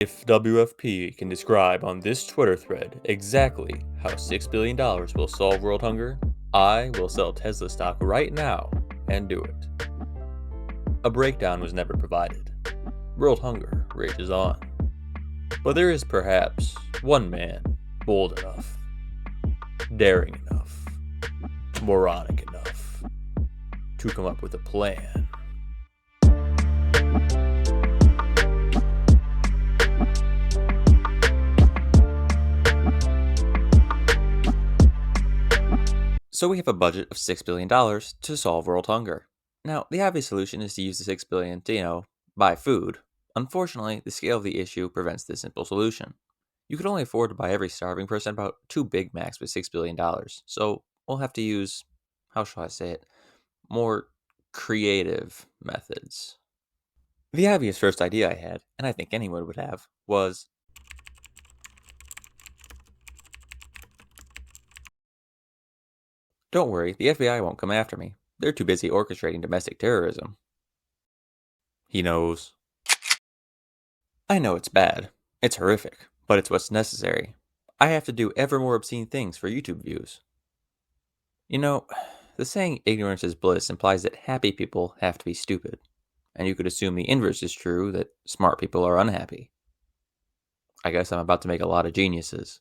If WFP can describe on this Twitter thread exactly how $6 billion will solve world hunger, I will sell Tesla stock right now and do it. A breakdown was never provided. World hunger rages on. But there is perhaps one man bold enough, daring enough, moronic enough to come up with a plan. So we have a budget of $6 billion to solve world hunger. Now, the obvious solution is to use the $6 billion to, buy food. Unfortunately, the scale of the issue prevents this simple solution. You could only afford to buy every starving person about 2 Big Macs with $6 billion. So we'll have to use, how shall I say it, more creative methods. The obvious first idea I had, and I think anyone would have, was don't worry, the FBI won't come after me. They're too busy orchestrating domestic terrorism. He knows. I know it's bad. It's horrific, but it's what's necessary. I have to do ever more obscene things for YouTube views. The saying ignorance is bliss implies that happy people have to be stupid. And you could assume the inverse is true, that smart people are unhappy. I guess I'm about to make a lot of geniuses.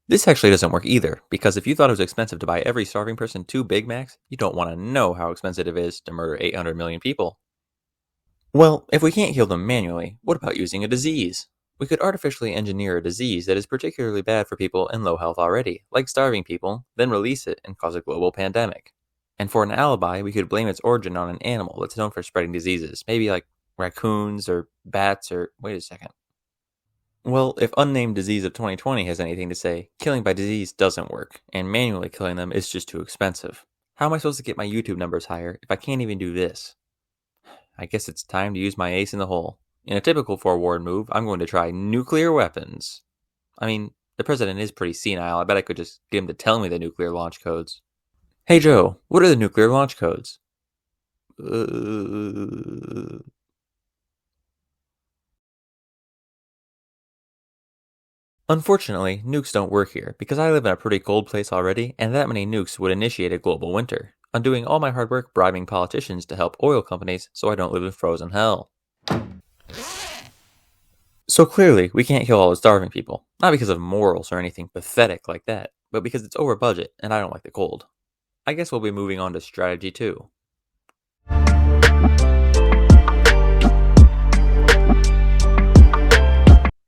This actually doesn't work either, because if you thought it was expensive to buy every starving person 2 Big Macs, you don't want to know how expensive it is to murder 800 million people. Well, if we can't heal them manually, what about using a disease? We could artificially engineer a disease that is particularly bad for people in low health already, like starving people, then release it and cause a global pandemic. And for an alibi, we could blame its origin on an animal that's known for spreading diseases, maybe like raccoons or bats or... wait a second. Well, if unnamed disease of 2020 has anything to say, killing by disease doesn't work, and manually killing them is just too expensive. How am I supposed to get my YouTube numbers higher if I can't even do this? I guess it's time to use my ace in the hole. In a typical forward move, I'm going to try nuclear weapons. I mean, the president is pretty senile. I bet I could just get him to tell me the nuclear launch codes. Hey Joe, what are the nuclear launch codes? Unfortunately, nukes don't work here, because I live in a pretty cold place already, and that many nukes would initiate a global winter, undoing all my hard work bribing politicians to help oil companies so I don't live in frozen hell. So clearly, we can't kill all the starving people, not because of morals or anything pathetic like that, but because it's over budget and I don't like the cold. I guess we'll be moving on to strategy 2.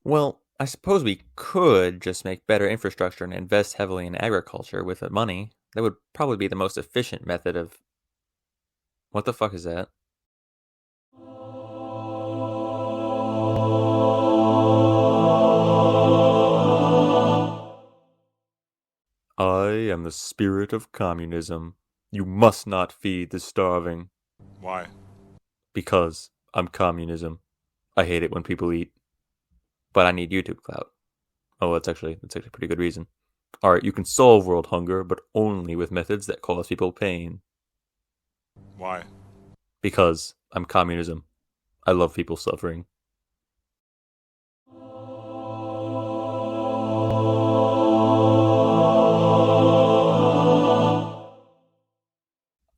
Well, I suppose we could just make better infrastructure and invest heavily in agriculture with the money. That would probably be the most efficient method of... What the fuck is that? I am the spirit of communism. You must not feed the starving. Why? Because I'm communism. I hate it when people eat. But I need YouTube clout. Oh, that's actually a pretty good reason. Alright, you can solve world hunger, but only with methods that cause people pain. Why? Because I'm communism. I love people suffering.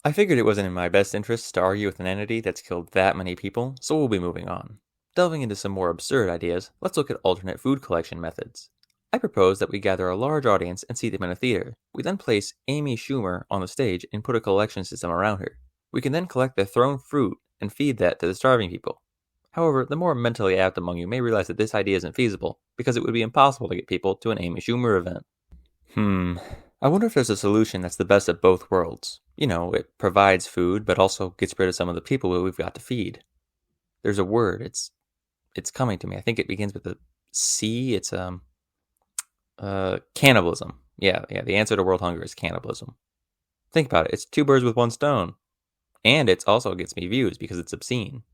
I figured it wasn't in my best interests to argue with an entity that's killed that many people, so we'll be moving on. Delving into some more absurd ideas, let's look at alternate food collection methods. I propose that we gather a large audience and seat them in a theater. We then place Amy Schumer on the stage and put a collection system around her. We can then collect the thrown fruit and feed that to the starving people. However, the more mentally apt among you may realize that this idea isn't feasible, because it would be impossible to get people to an Amy Schumer event. I wonder if there's a solution that's the best of both worlds. It provides food, but also gets rid of some of the people that we've got to feed. There's a word, it's coming to me. I think it begins with a C. It's cannibalism. Yeah, the answer to world hunger is cannibalism. Think about it. It's 2 birds with 1 stone. And it also gets me views because it's obscene.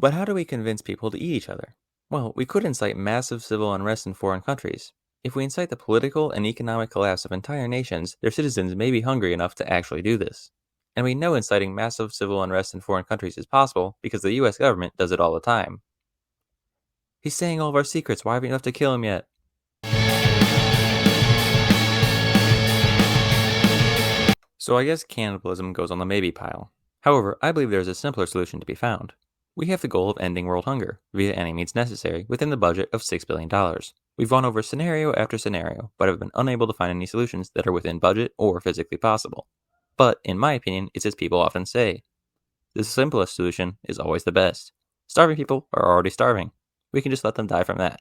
But how do we convince people to eat each other? Well, we could incite massive civil unrest in foreign countries. If we incite the political and economic collapse of entire nations, their citizens may be hungry enough to actually do this. And we know inciting massive civil unrest in foreign countries is possible because the US government does it all the time. He's saying all of our secrets, why haven't you left to kill him yet? So I guess cannibalism goes on the maybe pile. However, I believe there is a simpler solution to be found. We have the goal of ending world hunger, via any means necessary, within the budget of $6 billion. We've gone over scenario after scenario, but have been unable to find any solutions that are within budget or physically possible. But, in my opinion, it's as people often say. The simplest solution is always the best. Starving people are already starving. We can just let them die from that.